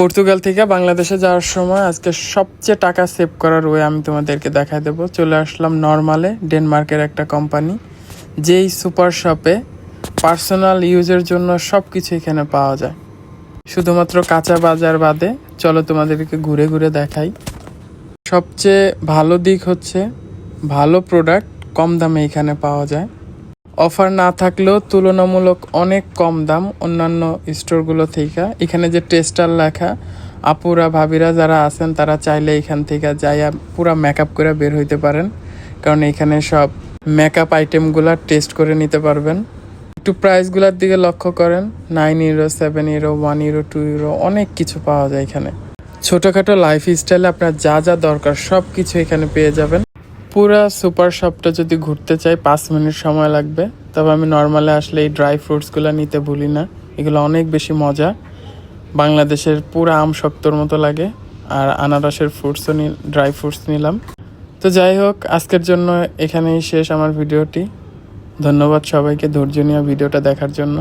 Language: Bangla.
পর্তুগাল থেকে বাংলাদেশে যাওয়ার সময় আজকে সবচেয়ে টাকা সেভ করার ওয়ে আমি তোমাদেরকে দেখাই দেবো। চলে আসলাম নরমালে, ডেনমার্কের একটা কোম্পানি, যেই সুপার শপে পার্সোনাল ইউজের জন্য সব কিছু এখানে পাওয়া যায়। শুধুমাত্র কাঁচা বাজার বাদে চলো তোমাদেরকে ঘুরে ঘুরে দেখাই। সবচেয়ে ভালো দিক হচ্ছে ভালো প্রোডাক্ট কম দামে এখানে পাওয়া যায়। অফার না থাকলেও তুলনামূলক অনেক কম দাম অন্যান্য স্টোরগুলো থেকে। এখানে যে টেস্টার লেখা, আপুরা ভাবিরা যারা আছেন তারা চাইলে এখান থেকে যাইয়া পুরা মেকআপ করে বের হইতে পারেন, কারণ এখানে সব মেকআপ আইটেমগুলো টেস্ট করে নিতে পারবেন। একটু প্রাইসগুলোর দিকে লক্ষ্য করেন, 9 ইউরো, 7 ইউরো, 1 ইউরো, 2 ইউরো, অনেক কিছু পাওয়া যায় এখানে। ছোটোখাটো লাইফ স্টাইলে আপনার যা যা দরকার সব কিছু এখানে পেয়ে যাবেন। পুরা সুপার শপটা যদি ঘুরতে চাই 5 মিনিট সময় লাগবে। তবে আমি নর্মালে আসলে এই ড্রাই ফ্রুটসগুলো নিতে ভুলি না, এগুলো অনেক বেশি মজা। বাংলাদেশের পুরা আম শক্তর মতো লাগে, আর আনারসের ফ্রুটসও ড্রাই ফ্রুটস নিলাম। তো যাই হোক, আজকের জন্য এখানেই শেষ আমার ভিডিওটি। ধন্যবাদ সবাইকে ধৈর্য নিয়ে ভিডিওটা দেখার জন্য।